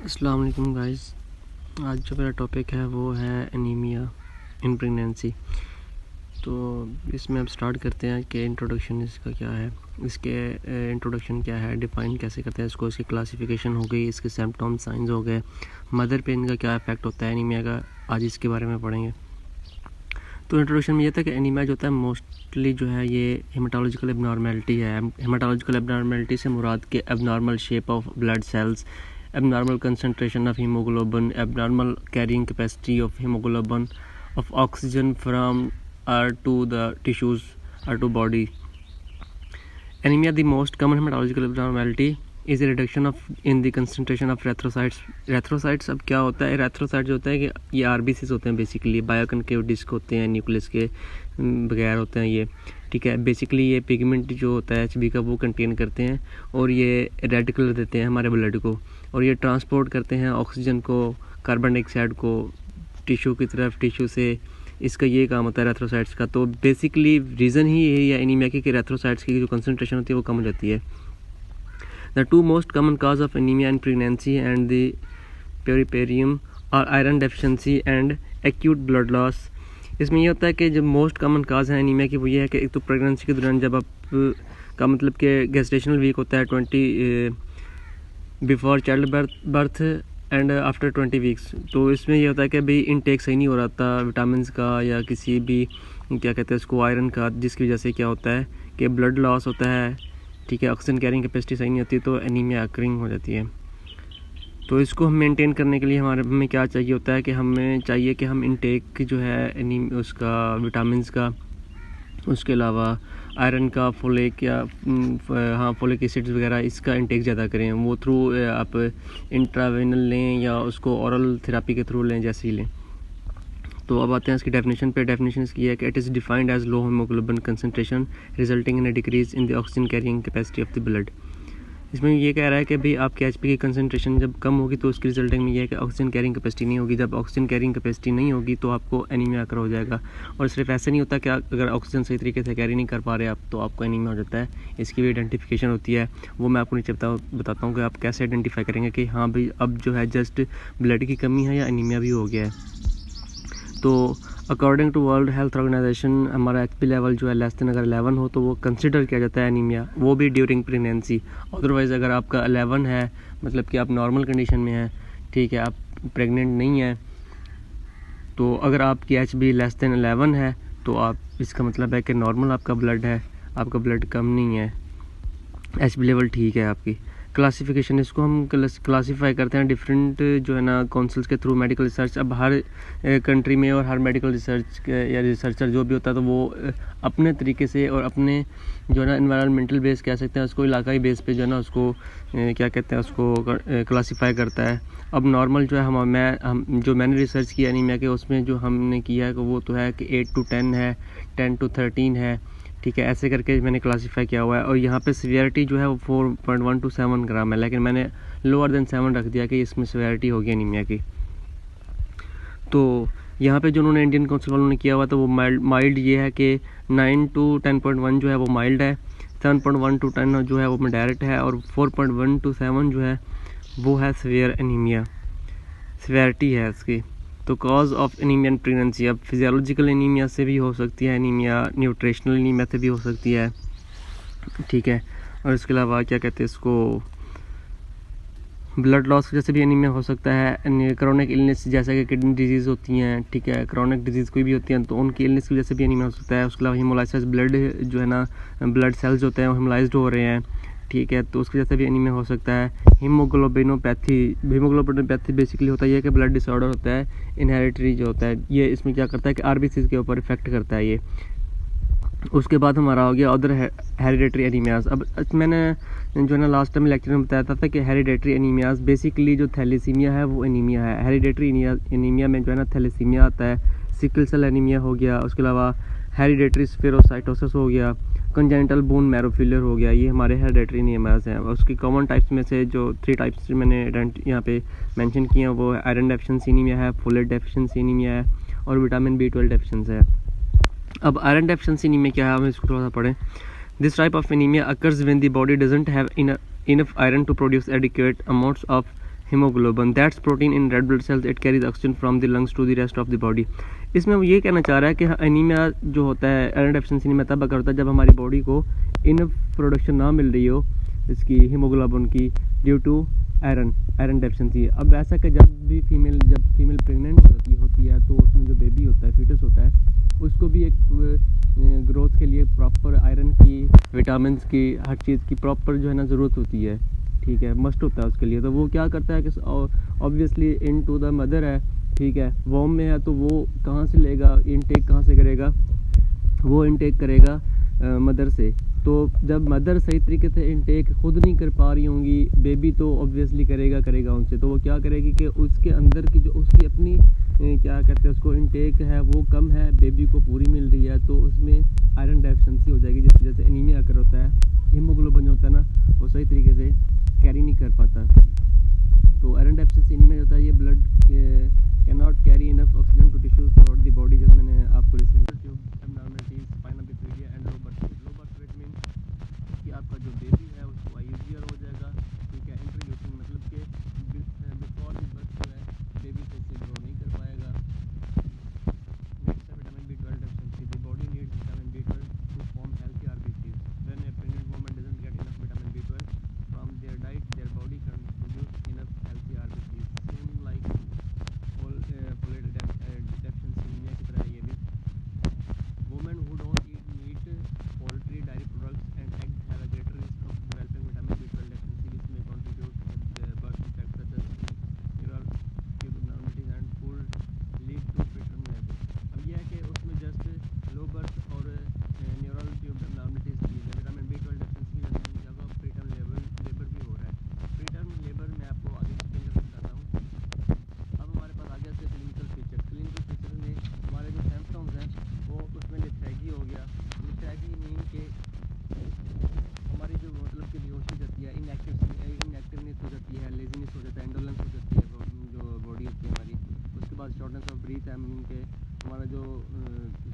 अस्सलाम वालेकुम गाइस। आज जो मेरा टॉपिक है वो है एनीमिया इन प्रेगनेंसी। तो इसमें अब स्टार्ट करते हैं कि इंट्रोडक्शन इसका क्या है, इसके इंट्रोडक्शन क्या है, डिफ़ाइन कैसे करते हैं इसको, इसकी क्लासिफिकेशन हो गई, इसके सिम्पटम साइंस हो गए, मदर पे इनका क्या इफ़ेक्ट होता है एनीमिया का, आज इसके बारे में पढ़ेंगे। तो इंट्रोडक्शन में ये था कि एनीमिया जो होता है मोस्टली जो है ये हेमाटोलॉजिकल एबनॉर्मेलिटी है। हेमाटोलॉजिकल एबनॉर्मेलिटी से मुराद के abnormal shape of blood cells, abnormal concentration of hemoglobin, abnormal carrying capacity of hemoglobin, of oxygen from or to the tissues or to body. Anemia, the most common hematological abnormality, is a reduction of in the concentration of erythrocytes. erythrocytes अब क्या होता है, erythrocytes जो होता है कि ये RBCs होते हैं, बेसिकली बायोकनकेव डिस्क होते हैं, न्यूक्लियस के बगैर होते हैं ये, ठीक है। बेसिकली ये पिगमेंट जो होता है HB का वो कंटेन करते हैं और ये रेड कलर देते हैं हमारे ब्लड को, और ये ट्रांसपोर्ट करते हैं ऑक्सीजन को, कार्बन डाइऑक्साइड को टिश्यू की तरफ, टिश्यू से, इसका ये काम होता है एरिथ्रोसाइट्स का। तो बेसिकली रीज़न ही यही है एनीमिया की कि एरिथ्रोसाइट्स की जो कंसंट्रेशन होती है वो कम हो जाती है। The two most common cause of anaemia in pregnancy and the puerperium और iron deficiency and acute blood loss. इसमें ये होता है कि जो मोस्ट कॉमन काज है एनीमिया की वो ये है कि एक तो प्रेगनेंसी के दौरान जब आप का मतलब कि गेस्टेशनल वीक होता है 20 before child birth and after 20 weeks, तो इसमें ये होता है कि भाई इनटेक सही नहीं हो रहा था विटामिन का या किसी भी क्या कहते हैं उसको आयरन का, जिसकी वजह से क्या होता है कि ब्लड लॉस होता है, ठीक है। ऑक्सीजन कैरिंग कैपेसिटी सही नहीं होती तो एनीमिया अकरिंग हो जाती है। तो इसको हम मेंटेन करने के लिए हमें क्या चाहिए होता है कि हमें चाहिए कि हम इनटेक जो है उसका विटामिन का, उसके अलावा आयरन का, फोलिक या फोलिक एसिड्स वगैरह इसका इंटेक ज़्यादा करें। वो थ्रू आप इंट्रावेनल लें या उसको ओरल थेरापी के थ्रू लें, जैसे ही लें। तो अब आते हैं इसकी डेफिनेशन पे। डेफिनेशन इसकी है कि it is defined as low haemoglobin concentration resulting in a decrease in the oxygen carrying capacity of the blood. इसमें ये कह रहा है कि भाई आपके HP की कंसंट्रेशन जब कम होगी तो उसकी रिजल्टिंग में ये है कि ऑक्सीजन कैरिंग कैपेसिटी नहीं होगी। जब ऑक्सीजन कैरिंग कैपेसिटी नहीं होगी तो आपको एनीमिया अकर हो जाएगा। और सिर्फ ऐसे नहीं होता कि अगर ऑक्सीजन सही तरीके से कैरी नहीं कर पा रहे आप तो आपको एनीमिया हो जाता है। इसकी भी आइडेंटिफिकेशन होती है, वो मैं आपको नीचे बताता हूँ कि आप कैसे आइडेंटिफाई करेंगे कि हाँ भाई अब जो है जस्ट ब्लड की कमी है या एनीमिया भी हो गया है। तो according to World Health Organization हमारा HP लेवल जो है लेस देन अगर 11 हो तो वो कंसिडर किया जाता है एनीमिया, वो भी ड्यूरिंग प्रेगनेंसी। अदरवाइज़ अगर आपका 11 है, मतलब कि आप नॉर्मल कंडीशन में हैं, ठीक है, आप प्रेग्नेंट नहीं हैं, तो अगर आपकी HB लेस देन 11 है तो आप इसका मतलब है कि नॉर्मल आपका ब्लड है, आपका ब्लड कम नहीं है, HB लेवल ठीक है आपकी। क्लासिफिकेशन, इसको हम क्लासीफाई करते हैं डिफरेंट जो है ना काउंसिल्स के थ्रू, मेडिकल रिसर्च। अब हर कंट्री में और हर मेडिकल रिसर्च या रिसर्चर जो भी होता है तो वो अपने तरीके से और अपने जो है ना एनवायरमेंटल बेस कह सकते हैं उसको, इलाकाई बेस पे जो है ना उसको क्या कहते हैं उसको क्लासीफाई करता है। अब नॉर्मल जो है हम जो मैंने रिसर्च किया एनीमिया के, उसमें जो हमने किया है वो तो है कि 8 to 10 है, 10 to 13 है, ठीक है, ऐसे करके मैंने क्लासीफाई किया हुआ है। और यहाँ पे सीवियरिटी जो है वो 4.1 to 7 ग्राम है, लेकिन मैंने लोअर देन 7 रख दिया कि इसमें सीवियरिटी होगी एनीमिया की। तो यहाँ पे जो उन्होंने इंडियन काउंसिल वालों ने किया हुआ था वो माइल्ड ये है कि 9 to 10.1 जो है वो माइल्ड है, 7.1 to 10 जो है वो मॉडरेट है, और 4.1 to 7 जो है वो है सीवियर एनीमिया, सीवियरिटी है इसकी। तो cause of anaemia in pregnancy, अब फिजियोलॉजिकल एनीमिया से भी हो सकती है एनीमिया, न्यूट्रिशनल एनीमिया से भी हो सकती है, ठीक है। और इसके अलावा क्या कहते हैं इसको, ब्लड लॉस की वजह से भी एनीमिया हो सकता है। क्रोनिक इलनेस जैसे कि किडनी डिजीज़ होती हैं, ठीक है, क्रोनिक डिजीज़ कोई भी होती हैं तो उनकी इलनेस की वजह से भी एनीमिया हो सकता है। उसके अलावा हीमोलाइसिस, ब्लड जो है ना ब्लड सेल्स होते हैं वो हीमोलाइज्ड हो रहे हैं, ठीक है, तो उसकी वजह से भी एनीमिया हो सकता है। हीमोग्लोबिनोपैथी बेसिकली होता है ये कि ब्लड डिसऑर्डर होता है, इनहेरिटरी जो होता है ये, इसमें क्या करता है कि RBCs के ऊपर इफेक्ट करता है ये। उसके बाद हमारा हो गया अदर हेरिडेटरी एनीमियाज। अब मैंने जो है ना लास्ट टाइम लेक्चर में बताया था कि हेरिडेटरी एनीमियाज बेसिकली जो थैलेसीमिया है वो एनीमिया है। हेरिडेटरी एनीमिया में जो है ना थैलेसीमिया आता है, सिकल सेल एनीमिया हो गया, उसके अलावा हेरिडेटरी स्फेरोसाइटोसिस हो गया, कंजेनिटल बोन मैरो फेलियर हो गया, ये हमारे हेरिडेटरी एनीमियाज हैं। उसकी कॉमन टाइप्स में से जो 3 टाइप्स मैंने यहाँ पे मेंशन किए हैं वो आयरन डेफिशिएंसी एनीमिया है, फोलेट डेफिशिएंसी एनीमिया है और विटामिन B12 डेफिशिएंसी है। अब आयरन डेफिशिएंसी एनीमिया क्या है, हम इसको थोड़ा सा पढ़ें। This type of anaemia occurs when the body doesn't have enough iron to produce adequate amounts of hemoglobin, that's protein in red blood cells. It carries oxygen from the lungs to the rest of the body. इसमें वो ये कहना चाह रहा है कि anaemia जो होता है, आयरन डेफिशिएंसी एनीमिया तब अगर होता है जब हमारी बॉडी को इनफ प्रोडक्शन ना मिल रही हो इसकी हीमोग्लोबिन की ड्यू टू आयरन डेफिशिएंसी। अब ऐसा कि जब फीमेल प्रेग्नेंट होती है तो उसमें जो बेबी होता है, फीटस होता है, उसको भी एक ग्रोथ के लिए प्रॉपर आयरन की, विटामिन की, हर चीज़ की प्रॉपर जो है ना ज़रूरत होती है, ठीक है, मस्ट होता है उसके लिए। तो वो क्या करता है कि obviously into the mother है, ठीक है, वॉम में है, तो वो कहाँ से लेगा, इनटेक कहाँ से करेगा, वो इनटेक करेगा मदर से। तो जब मदर सही तरीके से इनटेक खुद नहीं कर पा रही होंगी, बेबी तो ऑब्वियसली करेगा उनसे। तो वो क्या करेगी कि उसके अंदर की जो उसकी अपनी क्या कहते हैं उसको इनटेक है वो कम है, बेबी को पूरी मिल रही है, तो उसमें आयरन डेफिशिएंसी हो जाएगी, जिसकी वजह से एनीमिया अगर होता है, हीमोग्लोबिन होता है ना वो सही तरीके से कैरी नहीं कर पाता। तो आयरन डेफिशिएंसी एनीमिया होता है, ये blood can not carry enough oxygen to tissues throughout the body, जैसे मैंने आपको recently tube abnormalities, spinal bifida and low birth rate mean कि आपका जो बेबी है उसको ईजियर हो जाएगा, ठीक है, इंट्रोड्यूसिंग मतलब कि बिफोर द बर्थ जो है बेबी सही से ग्रो नहीं कर पाएगा। नेक्स्ट है vitamin B12 deficiency. The body needs vitamin B12 to form healthy RBCs. When a pregnant woman doesn't get enough vitamin B12 from their diet, their body can produce enough healthy RBCs. Same like folate deficiency anaemia की तरह ये भी। Women who don't eat meat, poultry, dairy products and eggs have a greater risk of developing vitamin B12 deficiency, which may contribute to birth defects such as neural tube abnormalities and could lead to preterm labor। अब यह है कि उसमें just low birth और neural tube abnormalities की vitamin B12 deficiency की वजह से जगह प्रीटर्म लेबर भी हो रहा है। प्रीटर्म लेबर मैं आपको आगे एक्सप्लेन करना चाहता हूँ। अब हमारे पास आ गया इसके क्लिनिकल फीचर में हमारे जो सिम्पटम्स हैं वो उसमें लिथैर्जी हो गया। लिथैर्जी मीन के हमारी जो मतलब कि बेहोशी जाती है, इनएक्टिवनेस हो जाती है, लेजीनेस हो जाता है, इंडोलेंस हो जाती है जो बॉडी होती है हमारी। उसके बाद शॉर्टनेस ऑफ ब्रीथ है, मीन के हमारा जो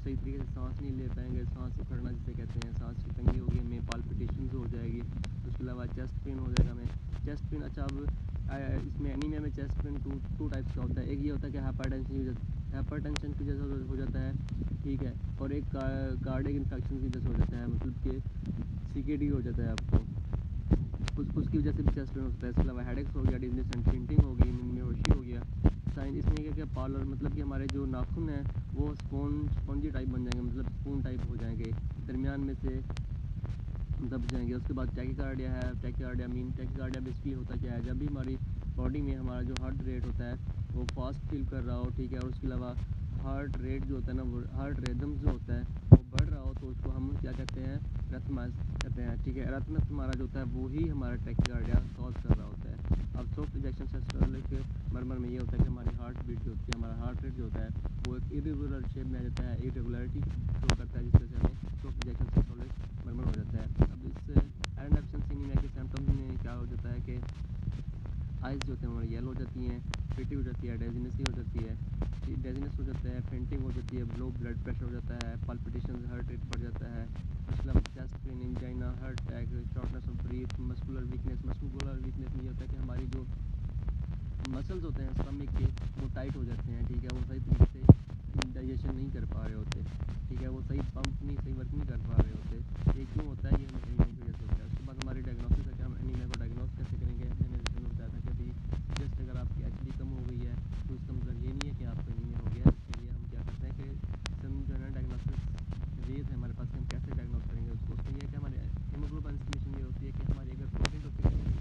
सही तरीके से सांस नहीं ले पाएंगे, सांस उखड़ना जिसे कहते हैं, सांस की तंगी होगी, हमें पाल्पिटेशंस हो जाएगी। उसके अलावा चेस्ट पेन हो जाएगा हमें। चेस्ट पेन, अच्छा अब इसमें एनीमिया में चेस्ट पेन टू टाइप्स का होता है। एक ये होता है कि हाइपरटेंशन की वजह से हो जाता है, ठीक है, और एक कार्डियक इन्फेक्शन की वजह से हो जाता है, मतलब कि CKD हो जाता है आपको, उसकी वजह से भी चेस्ट पेन होता है। इसके अलावा हेडेक्स हो गया, डिजनेस एंड फेंटिंग हो गई, बेहोशी हो गया। साइन इसमें क्या क्या पार्लर मतलब कि हमारे जो नाखून हैं वो स्पॉन्जी टाइप बन जाएंगे, मतलब स्पून टाइप हो जाएंगे, दरमियान में से दब जाएंगे। उसके बाद टैकीकार्डिया है। टैकीकार्डिया बेसिकली होता क्या है, जब भी हमारी बॉडी में हमारा जो हार्ट रेट होता है वो फास्ट फील कर रहा हो, ठीक है, और उसके अलावा हार्ट रेट जो होता है ना, वो हार्ट रिदम जो होता है वो बढ़ रहा हो, तो उसको हम क्या कहते हैं, रथमास कहते हैं, ठीक है। रथमस हमारा जो होता है वो ही हमारा टैकीकार्डिया कॉज कर रहा होता है। अब सॉफ्ट इजेक्शन सिस्टम के मरमर में ये होता है कि हमारी हार्ट बीट जो होती है, हमारा हार्ट रेट जो होता है वो एक इरेगुलर शेप में आ जाता है, इरेगुलरिटी शो करता है, जिस वजह से हमें सॉफ्ट इजेक्शन सिस्टम मरमर हो जाता है। अब इस आयरन डेफिशिएंसी एनीमिया के सिम्पटम्स में क्या हो जाता है कि आइज़ जो होते हैं हमारी येलो हो जाती हैं, फिटी हो जाती है, डेजीनेस हो जाती है, डेजीनेस हो जाता है, फेंटिंग हो जाती है, लो ब्लड प्रेशर हो जाता है, पाल्पिटेशन, हार्ट रेट बढ़ जाता है। मतलब chest pain, angina, heart attack, shortness of breath, muscular weakness में ये होता है कि हमारी जो मसल्स होते हैं स्टमक के वो टाइट हो जाते हैं, ठीक है, वो सही तरीके से डाइजेशन नहीं कर पा रहे होते, ठीक है, वो सही पंप नहीं, सही वर्क नहीं कर पा रहे होते। ये क्यों होता है, ये एनीमिया की वजह से होता है। उसके बाद हमारी डायग्नोसिस है कि हम एनीमिया को डायग्नोस कैसे करेंगे। मैंने रिसेंट बताया था कि अभी जस्ट अगर आपकी HB कम हो गई है तो इसका मतलब ये नहीं है कि आपको एनीमिया हो गया। इसके लिए हम क्या करते हैं कि हम जो है ना डायग्नोसिस वेज है हमारे पास, हम कैसे डायग्नोस करेंगे उसको। उसमें यह है कि हमारे हीमोग्लोबिन एस्टिमेशन ये होती है कि हमारी अगर 14 to 15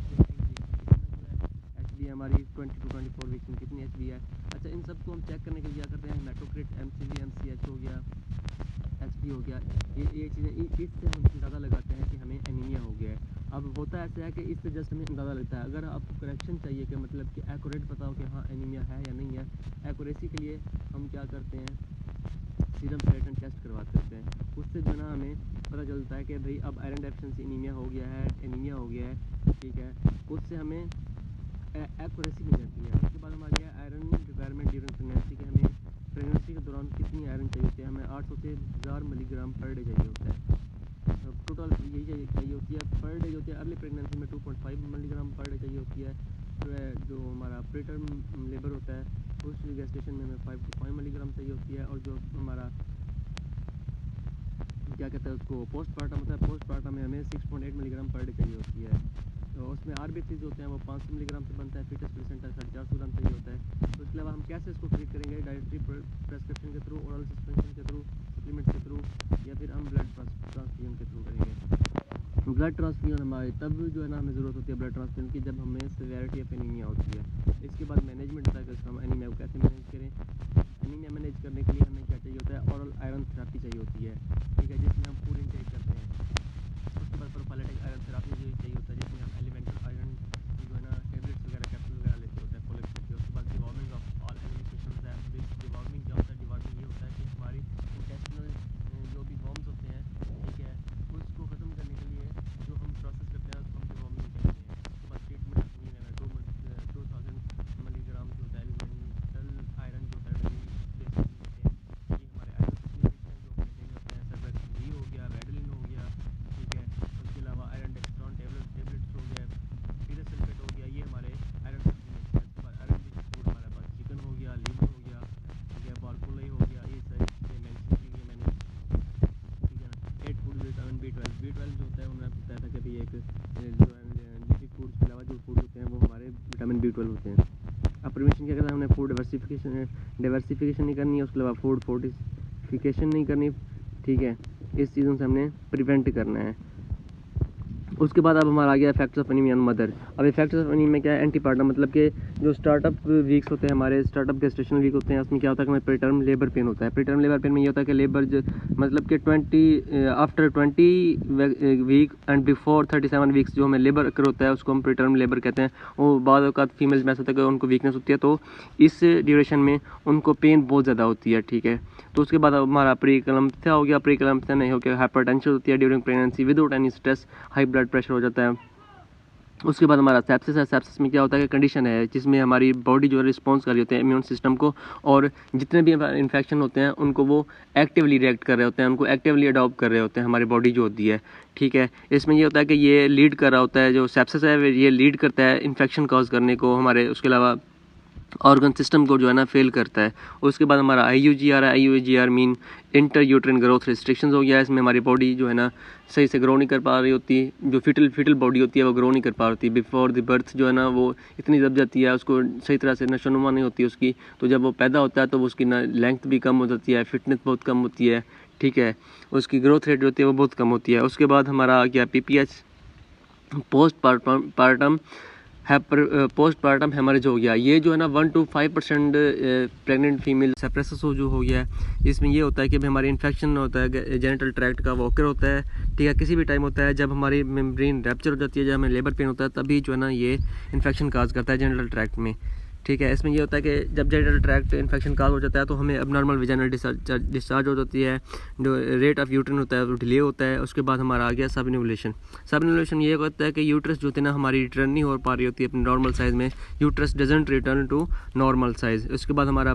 HB हमारी 20 to 24 वीक्स में कितनी HB है। अच्छा, इन सबको हम चेक करने के लिए क्या करते हैं, हेमाटोक्रिट, MCV, MCH हो गया, HB हो गया, ये चीज़ें इससे हम अंदाज़ा लगाते हैं कि हमें एनीमिया हो गया है। अब होता ऐसा है कि इससे जस्ट हमें अंदाज़ा लगता है। अगर आपको करेक्शन चाहिए कि मतलब कि एक्यूरेट पता हो कि हाँ एनीमिया है या नहीं है, एक्यूरेसी के लिए हम क्या करते हैं, सीरम क्रिएटिनिन टेस्ट करवाते हैं। उससे जो ना हमें पता चलता है कि भाई अब आयरन डेफिशिएंसी एनीमिया हो गया है, ठीक है, उससे हमें एक्यूरेसी मिल जाती है। उसके बाद हमारी है आयरन रिक्वायरमेंट ड्यूरिंग प्रेगनेंसी, कि हमें प्रेगनेंसी के दौरान कितनी आयरन चाहिए होती है। हमें 800 से 1000 मिलीग्राम पर डे चाहिए होता है, टोटल यही चाहिए होती है पर डे। जो होती है अर्ली प्रेगनेंसी में 2.5 मिलीग्राम पर डे चाहिए होती है, जो जो हमारा प्री टर्म लेबर होता है उस गेस्टेशन में हमें 5 to 5 मिलीग्राम चाहिए होती है, और जो हमारा क्या कहते हैं उसको पोस्ट पार्टम होता है, पोस्ट पार्टम में हमें 6.8 मिलीग्राम पर डे चाहिए होती है। तो उसमें RBCs होते हैं वो 500 मिलीग्राम से बनता है, फीटस प्लेसेंटा 450 ग्राम चाहिए होता है। तो इसके अलावा हम कैसे इसको ट्रीट करेंगे, डाइटरी प्रेस्क्रिप्शन के थ्रू, ओरल सस्पेंशन के थ्रू, सप्लीमेंट के थ्रू, या फिर हम ब्लड ट्रांसफ्यूजन के थ्रू करेंगे। ब्लड ट्रांसफ्यूजन हमारे तब जो है ना हमें ज़रूरत होती है ब्लड ट्रांसफ्यूजन की जब हमें सिवियरिटी ऑफ एनीमिया होती है। इसके बाद मैनेजमेंट होता है कि हम एनीमिया को कैसे मैनेज करें। एनीमिया मैनेज करने के लिए हमें क्या चाहिए होता है, ओरल आयरन थेरेपी चाहिए होती है, ठीक है, जिसमें हम फूड इंटेक करते हैं। उसके बाद प्रोफाइलेटिक आयरन थेरेपी चाहिए होता है, जिसमें हम एलिमेंटल आयरन जो है ना टेबलेट्स वगैरह कैप्सूल वगैरह लेते होते हैं फोलिक एसिड। उसके बाद डिवॉर्मिंग ऑफ ऑल एलिमेंटेशन है। डिवॉर्मिंग क्या होता है, डिवॉर्मिंग ये होता है कि हमारी इंटेस्टिनल जो भी वॉर्म्स होते हैं, ठीक है, उसको ख़त्म करने के लिए जो हम प्रोसेस करते हैं उसको हम डिवॉर्मिंग कहते हैं। उसके बाद ट्रीटमेंट 2000 मिलीग्राम जो होता है एलिमेंटल आयरन जो होता है ये हमारे आयरन सप्लीमेंट्स हैं जो हमें देने होते हैं। सर्वेक्सिन हो गया, वेडलिन हो गया, ठीक है, उसके अलावा आयरन डेक्स्ट्रॉन टेबलेट्स हो गया, फीरस सल्फेट हो गया, ये हमारे आयरन सप्लीमेंट्स हैं। उसके बाद आयरन रिच फूड हमारे पास चिकन हो गया, लीवर हो गया, ठीक है, बारकोलाई हो गया, ये सारी चीज़ें मेंशन की गई मैंने, ठीक है ना। 8 फूड विटामिन B12 जो होता है उन्होंने बताया था कि भाई एक जो लिक्विड फूड्स के अलावा जो फूड होते हैं वो हमारे विटामिन B12 होते हैं। अब प्रिवेंशन क्या करना है, हमने फूड डाइवर्सिफिकेशन नहीं करनी है, उसके अलावा फूड फोर्टिफिकेशन नहीं करनी, ठीक है, इस चीज़ों से हमने प्रिवेंट करना है। उसके बाद अब हमारा आ गया effects of anaemia on mother. अब इफेक्ट्स ऑफ एनीमिया क्या है, एंटीपार्टम मतलब कि जो स्टार्टअप वीक्स होते हैं हमारे, स्टार्टअप गेस्टेशनल वीक होते हैं, उसमें क्या होता है कि हमें प्रीटर्म लेबर पेन होता है। प्रीटर्म लेबर पेन में ये होता है कि लेबर मतलब कि after 20 week and before 37 weeks जो हमें लेबर अकर होता है उसको हम प्रीटर्म लेबर कहते हैं। वो बाद औक़ात फीमेल्स में ऐसा होता है कि उनको वीकनेस होती है, तो इस ड्यूरेशन में उनको पेन बहुत ज़्यादा होती है, ठीक है। तो उसके बाद हमारा प्रीक्लैम्सिया हो गया, प्रीक्लैम्सिया नहीं हो गया हाइपरटेंशन होती है during pregnancy without any stress, high blood pressure हो जाता है। उसके बाद हमारा सेप्सिस है। सेप्सिस में क्या होता है कि कंडीशन है जिसमें हमारी बॉडी जो है रिस्पॉन्स कर रही होती है इम्यून सिस्टम को, और जितने भी इन्फेक्शन होते हैं उनको वो एक्टिवली रिएक्ट कर रहे होते हैं, उनको एक्टिवली अडॉप्ट कर रहे होते हैं हमारी बॉडी जो होती है, ठीक है। इसमें ये होता है कि ये लीड कर रहा होता है, जो सेप्सिस है ये लीड करता है इन्फेक्शन कॉज करने को हमारे, उसके अलावा ऑर्गन सिस्टम को जो है ना फेल करता है। उसके बाद हमारा IUGR है। IUGR mean inter uterine growth restrictions हो गया है। इसमें हमारी बॉडी जो है ना सही से ग्रो नहीं कर पा रही होती, जो फिटल बॉडी होती है वो ग्रो नहीं कर पा रही बिफोर द बर्थ, जो है ना वो इतनी दब जाती है, उसको सही तरह से नशोनुमा नहीं होती उसकी, तो जब वो पैदा होता है तो वो उसकी लेंथ भी कम हो जाती है, फिटनेस बहुत कम होती है, ठीक है, उसकी ग्रोथ रेट जो होती है वो बहुत कम होती है। उसके बाद हमारा आ गया PPH पोस्ट पार्टम हेमरेज हो गया। ये जो है ना 1 to 5% प्रेग्नेंट फीमेल सेप्रेसस जो हो गया है। इसमें ये होता है कि हमारी इन्फेक्शन होता है जेनिटल ट्रैक्ट का, वॉकर होता है, ठीक है, किसी भी टाइम होता है जब हमारी मेम्ब्रेन रैप्चर हो जाती है, जब हमें लेबर पेन होता है, तभी जो है ना ये इन्फेक्शन काज करता है जेनिटल ट्रैक्ट में, ठीक है। इसमें ये होता है कि जब जेनिटल ट्रैक्ट इन्फेक्शन काज हो जाता है तो हमें अबनॉर्मल वेजाइनल डिस्चार्ज हो जाती है, जो रेट ऑफ यूट्रिन होता है वो डिले होता है। उसके बाद हमारा आ गया सब इन्वोल्यूशन ये होता है कि यूट्रस जो होती है ना हमारी रिटर्न नहीं हो पा रही होती है अपने नॉर्मल साइज़ में, uterus doesn't return to normal size. उसके बाद हमारा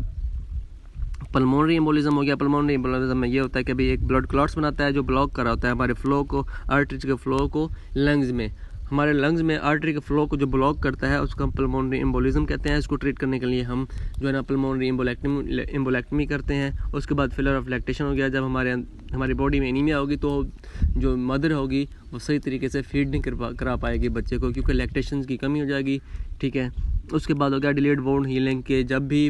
पल्मोनरी एम्बोलिज्म हो गया। पल्मोनरी एम्बोलिज्म में ये होता है कि भाई एक ब्लड क्लॉट्स बनाता है जो ब्लॉक कर रहा होता है हमारे फ्लो को, आर्टरीज के फ्लो को लंग्स में, हमारे लंग्स में आर्टरी के फ्लो को जो ब्लॉक करता है उसको हम पल्मोनरी एम्बोलिज्म कहते हैं। इसको ट्रीट करने के लिए हम जो है ना पल्मोनरी एम्बोलेक्टमी करते हैं। उसके बाद फेलियर ऑफ लैक्टेशन हो गया। जब हमारी बॉडी में एनीमिया होगी तो जो मदर होगी वो सही तरीके से फीड नहीं करा पाएगी बच्चे को, क्योंकि लैक्टेशन की कमी हो जाएगी, ठीक है। उसके बाद हो गया डिलेड वोंड हीलिंग के, जब भी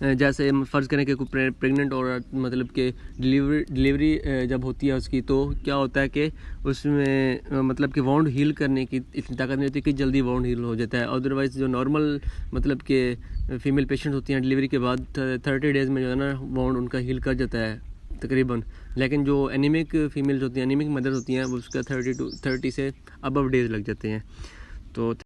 जैसे फ़र्ज़ करें कि कोई प्रेग्नेंट औरत मतलब कि डिलीवरी जब होती है उसकी, तो क्या होता है कि उसमें मतलब कि वाउंड हील करने की इतनी ताकत नहीं होती कि जल्दी वाउंड हील हो जाता है। अदरवाइज़ जो नॉर्मल मतलब कि फ़ीमेल पेशेंट होती हैं डिलीवरी के बाद 30 डेज़ में जो है ना वाउंड उनका हील कर जाता है तकरीबन, लेकिन जो एनीमिक फ़ीमेल्स होती हैं, एनीमिक मदर्स होती हैं, वो उसका 30 से अबव डेज़ लग जाते हैं। तो